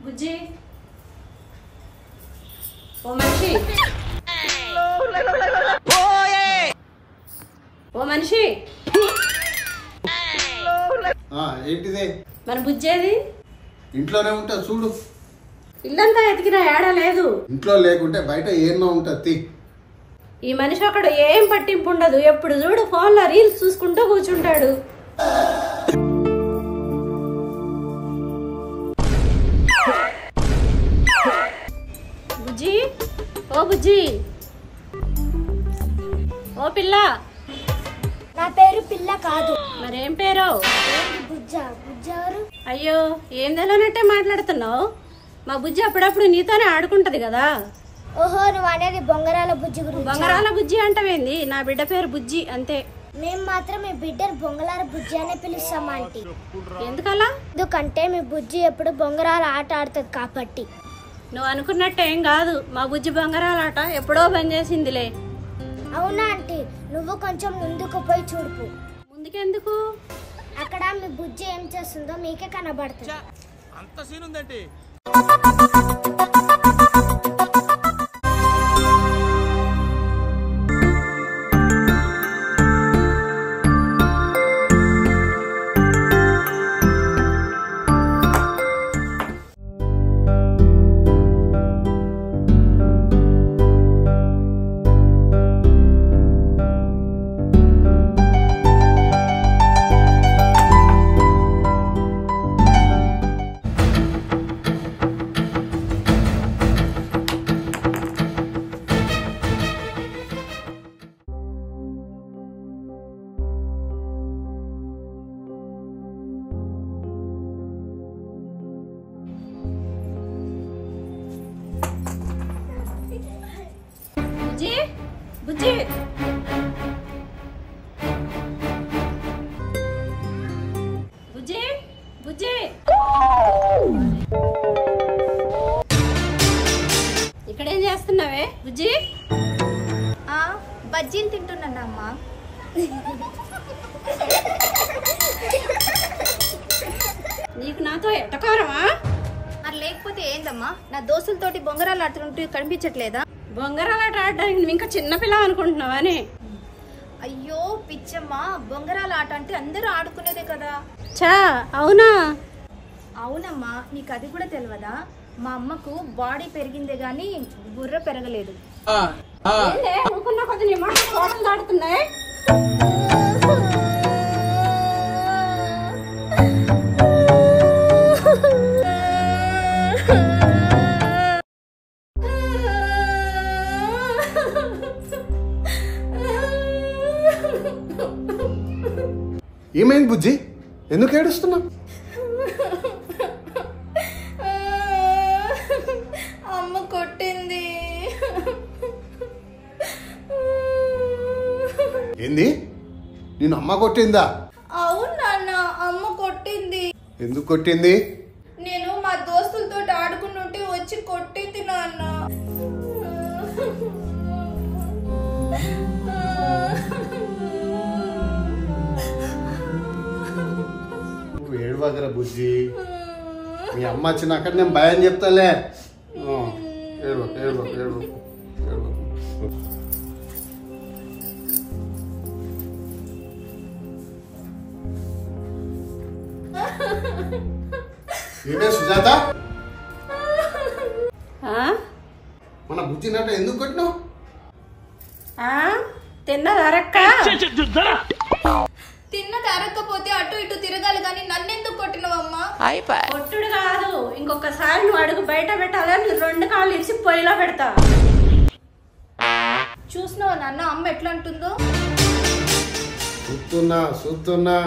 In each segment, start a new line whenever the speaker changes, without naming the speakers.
బుజ్జి ఓ మనిషి ఓ మనిషి
ఏంటిదే
మన బుజ్జేది
ఇంట్లోనే ఉంటా చూడు.
ఇల్లంతా ఎతికినా ఏడా లేదు.
ఇంట్లో లేకుంటే బయట ఏమో ఉంటది.
ఈ మనిషి అక్కడ ఏం పట్టింపు ఉండదు. ఎప్పుడు చూడు ఫోన్లో రీల్స్ చూసుకుంటూ కూర్చుంటాడు. బుజ్జి ఓ బుజ్జి ఓ పిల్ల.
నా పేరు పిల్ల కాదు.
మరేం పేరు?
బుజ్జ. బుజ్జెవరు?
అయ్యో ఏం తెలియనట్టే మాట్లాడుతున్నావు. మా బుజ్జి అప్పుడప్పుడు నీతోనే ఆడుకుంటది కదా.
ఓహో నువ్వు అనేది బొంగరాల బుజ్జి గురించి.
బొంగరాల బుజ్జి అంటవేంది? నా బిడ్డ పేరు బుజ్జి అంతే.
మేము మాత్రం మీ బిడ్డను బొంగరాల బుజ్జి అనే పిలుస్తాం ఆంటీ.
ఎందుకలా?
ఎందుకంటే మీ బుజ్జి ఎప్పుడు బొంగరాల ఆట ఆడుతుంది కాబట్టి.
నువ్వు అనుకున్నట్టు ఏం కాదు. మా బుజ్జి బొంగరాల ఆట ఎప్పుడో బంద్ చేసిందిలే.
అవునా ఆంటీ? నువ్వు కొంచెం ముందుకు పోయి చూడుపు.
ముందుకెందుకు?
అక్కడ మీ బుజ్జి ఏం చేస్తుందో మీకే కనబడుతుంది.
అంత సీన్ ఉందండి.
బుజ్జి బుజ్జి బుజ్జి బుజ్జి ఇక్కడేం చేస్తున్నావే బుజ్జి?
బజ్జీలు తింటున్నా అమ్మా.
నీకు నాతో ఎట్టకారమా?
మరి లేకపోతే ఏందమ్మా? నా దోస్తులతోటి బొంగరాలు ఆడుతుంటే కనిపించట్లేదా?
బొంగరాలాట ఆడడానికి నువ్వు ఇంకా చిన్నపిల్ల అనుకుంటున్నావాని?
అయ్యో పిచ్చమ్మా, బొంగరాల ఆట అంటే అందరూ ఆడుకునేదే కదా.
చా అవునా?
అవునమ్మా, నీకు అది కూడా తెలియదా? మా అమ్మకు బాడీ పెరిగిందే గాని బుర్ర పెరగలేదు.
నువ్వుకున్న కొద్ది నీ మాట కోటలు దాడుతున్నాయి.
ఏమైంది బుజ్జి? ఎందుకు ఏడుస్తున్నావు?
అమ్మ కొట్టింది.
ఏంది? నేను అమ్మ కొట్టిందా?
అవును నాన్న, అమ్మ కొట్టింది.
ఎందుకు కొట్టింది?
నేను మా దోస్తులతో ఆడుకుంటుంటే వచ్చి కొట్టింది నాన్న.
నువ్వు ఏడవగరా బుజ్జి. మీ అమ్మ వచ్చినాక నేను భయం చెప్తాలే. ఏడవ ఏడవ ఏడవ ఏడవ. ఏమే సుజాత, మన బుజ్జి నాట ఎందుకు కొట్టినావు?
తిన్నదరక్క.
తిన్నది అరక్కపోతే అటు ఇటు తిరగాలి కానీ నన్నెందుకు కొట్టినవమ్మా?
కొట్టుడు కాదు, ఇంకొకసారి నువ్వు అడుగు బయట పెట్టాలని నీ 2 కాళ్ళు ఇచ్చి పొయ్యిలో పెడతా.
చూసినావా నాన్న అమ్మ ఎట్లా అంటుందో?
చూస్తున్నా.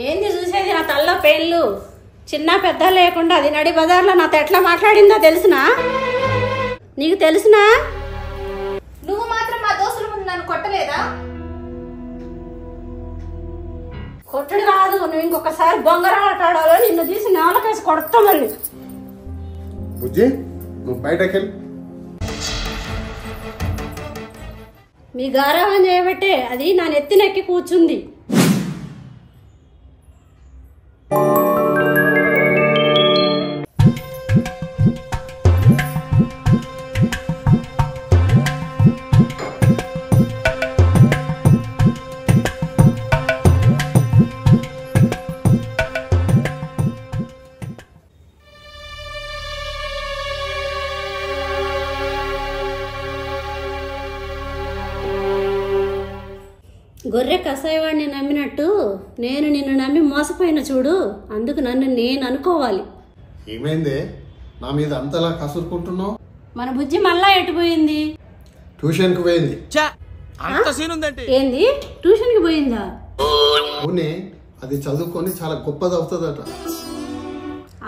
ఏంది చూసేది? నా తల్ల పేర్లు చిన్న పెద్ద లేకుండా అది నడి బజార్లో నాతో ఎట్లా మాట్లాడిందో తెలుసునా? నీకు తెలుసునా?
నువ్వు మాత్రం మా దోస్తుల ముందు నన్ను కొట్టలేదా?
కొట్టుడు కాదు, నువ్వు ఇంకొకసారి బొంగరాట ఆడాలో నిన్ను తీసి నేలకేసి కొడతా. మరి
బుజ్జి నువ్వు బయటకెళ్ళి.
మీ గారాబం చేయబట్టే అది నా నెత్తినెక్కి కూర్చుంది. గొర్రె కసాయివాడిని నమ్మినట్టు నేను నిన్ను నమ్మి మోసపోయిన చూడు, అందుకు నన్ను నేను అనుకోవాలి.
ఏమైందే నా మీద అంతలా కసురుకుంటున్నావు?
మన బుజ్జి మళ్ళా ఎటుపోయింది?
ట్యూషన్కి పోయింది.
చా అంత సీన్ ఉందంటే
ఏంది, ట్యూషన్కి పోయిందా?
అవునే, అది చదువుకొని చాలా గొప్పది అవుతుందట.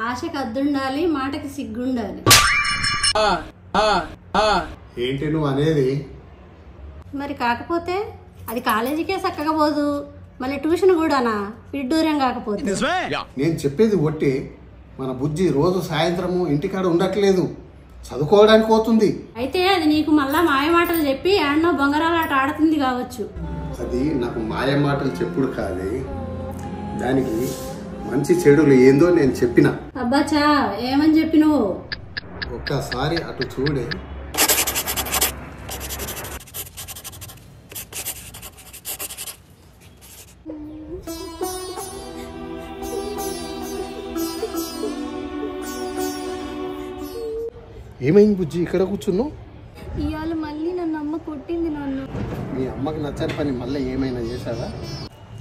ఆశకి అద్దుండాలి, మాటకి సిగ్గుండాలి.
ఏంటి నువ్వు అనేది?
మరి కాకపోతే అది కాలేజీకే చక్కగా పోదు, మళ్ళీ ట్యూషన్ కూడానా? విడ్డూరం కాకపోతే.
నేను చెప్పేది ఒట్టి, మన బుజ్జి రోజు సాయంత్రము ఇంటికాడ ఉండట్లేదు, చదువుకోవడానికి పోతుంది.
అయితే అది నీకు మళ్ళా మాయమాటలు చెప్పి ఆడనో బొంగరాలాట ఆడుతుంది కావచ్చు.
అది నాకు మాయ మాటలు చెప్పుడు కాదే, దానికి మంచి చెడులు ఏందో నేను చెప్పిన.
అబ్బాచా, ఏమని చెప్పినవు?
ఒక్కసారి అటు చూడే. ఏమైంది బుజ్జి, ఇక్కడ కూర్చున్నావు?
ఇవాళ మళ్ళీ నన్ను అమ్మ కొట్టింది నాన్న.
మీ అమ్మకి నచ్చని పని మళ్ళీ ఏమైనా చేశావా?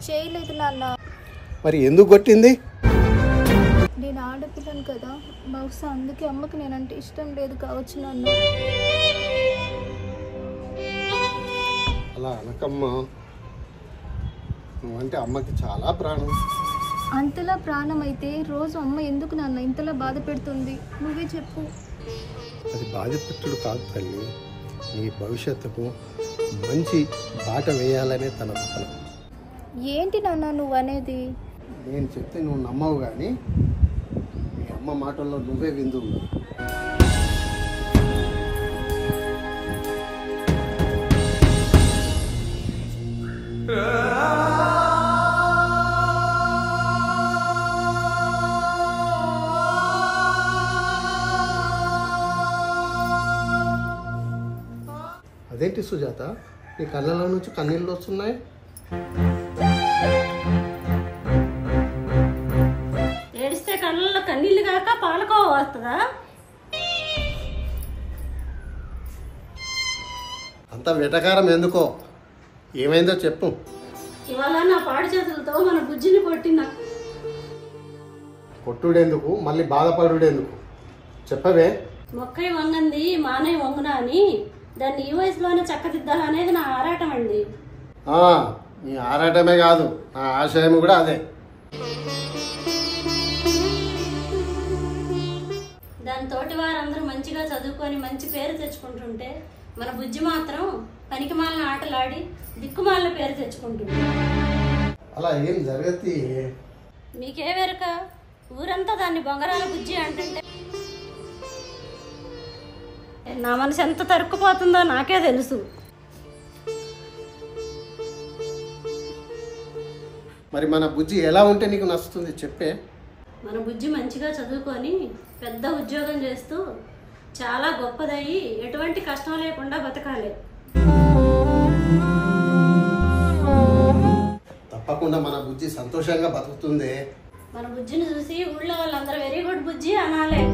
చేయలేదు నాన్న.
మరి ఎందుకు కొట్టింది?
నేను ఆడపిల్లను కదా, బహుశా అందుకే అమ్మకి నేనంటే ఇష్టం లేదు కావచ్చు నాన్న.
అలా అనకమ్మా, నువ్వంటే అమ్మకి చాలా ప్రాణం.
అంతలా ప్రాణం అయితే రోజు అమ్మ ఎందుకు నాన్న ఇంతలా బాధ పెడుతుంది? నువ్వే చెప్పు.
అది బాధపెట్టుడు కాదు తల్లి, నీ భవిష్యత్తుకు మంచి బాట వేయాలనే తన తపన.
ఏంటి నాన్న నువ్వు అనేది?
నేను చెప్తే నువ్వు నమ్మవు, కానీ మీ అమ్మ మాటల్లో నువ్వే విందువు. అదేంటి సుజాత, నీ కళ్ళలో నుంచి కన్నీళ్ళు వస్తున్నాయి?
ఏడిస్తే కళ్ళల్లో కన్నీళ్ళు కాక పాలకోవ వస్తుందా?
అంత వెటకారం ఎందుకో, ఏమైందో చెప్పు.
ఇవాళ నా పాడి చేతులతో మన బుజ్జిని కొట్టిన.
కొట్టుడెందుకు, మళ్ళీ బాధపడుడెందుకు చెప్పవే.
మొక్కై వంగంది మానయ్య వంగునా అని దాన్ని ఈ వయసులోనే చక్కదిద్దాలనేది నా ఆరాటం అండి.
నీ ఆరాటమే కాదు, నా ఆశయం కూడా అదే.
దాని తోటి వారందరూ మంచిగా చదువుకొని మంచి పేరు తెచ్చుకుంటుంటే మన బుజ్జి మాత్రం పనికిమాలిన ఆటలాడి దిక్కుమాలిన పేరు తెచ్చుకుంటుంది.
అలా ఏం జరగతి.
మీకే వెరక, ఊరంతా దాన్ని బొంగరాల బుజ్జి అంటుంటే నా మనసు ఎంత తరుక్కుపోతుందో నాకే తెలుసు.
మరి మన బుజ్జి ఎలా ఉంటే నీకు నచ్చుతుంది చెప్పే.
మన బుజ్జి మంచిగా చదువుకొని పెద్ద ఉద్యోగం చేస్తూ చాలా గొప్పదయ్యి ఎటువంటి కష్టం లేకుండా బతకాలి.
తప్పకుండా మన బుజ్జి సంతోషంగా బతుకుతుంది.
మన బుజ్జిని చూసి ఊళ్ళో వాళ్ళందరూ వెరీ గుడ్ బుజ్జి అనాలే.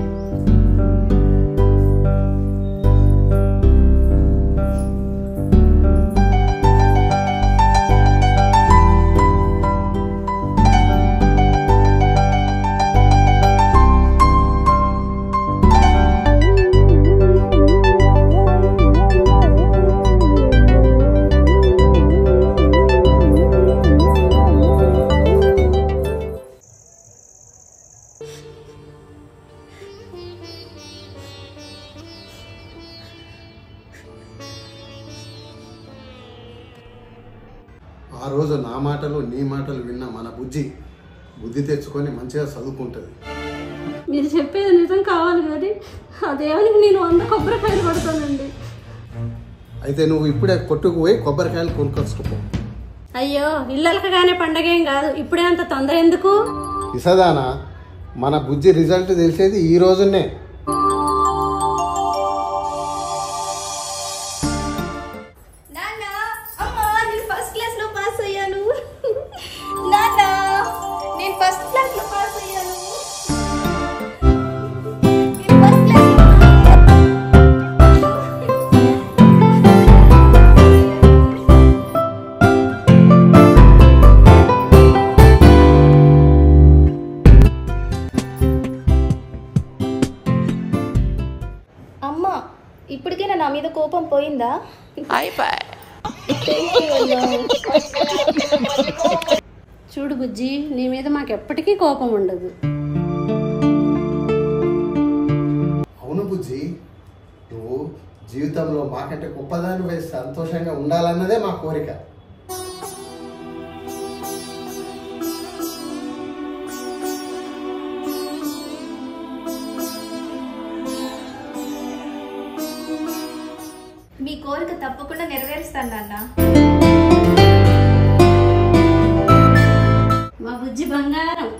ఆ రోజు నా మాటలు నీ మాటలు విన్న మన బుజ్జి బుద్ధి తెచ్చుకొని మంచిగా చదువుకుంటుంది.
మీరు చెప్పేది నిజం కావాలి కానీ ఆ దేవునికి నేను 100 కొబ్బరికాయలు పడతానండి.
అయితే నువ్వు ఇప్పుడే కొట్టుకు పోయి కొబ్బరికాయలు కొనుక్కొచ్చుకో.
అయ్యో, ఇళ్ళకగానే పండగేం కాదు, ఇప్పుడే అంత తొందర ఎందుకు?
ఇసదానా, మన బుజ్జి రిజల్ట్ తెలిసేది ఈ రోజునే.
కోపం పోయిందా?
చూడు బుజ్జి, నీ మీద మాకు ఎప్పటికీ కోపం ఉండదు.
అవును బుజ్జి, నువ్వు జీవితంలో మాకంటే గొప్పదాని వేసి సంతోషంగా ఉండాలన్నదే మా కోరిక.
మీ కోరిక తప్పకుండా నెరవేరుస్తాను నాన్న.
మా బుజ్జి బంగారం.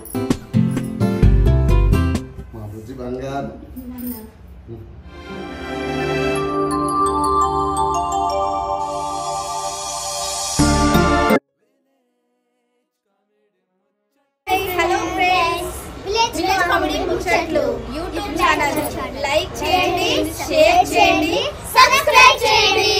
మా బుజ్జి బంగారం.
హలో ఫ్రెండ్స్, విలేజ్ కామెడీ ముచ్చట్లు యూట్యూబ్ ఛానల్ లైక్ చేయండి, షేర్ చేయండి, సబ్స్క్రైబ్ చేయండి.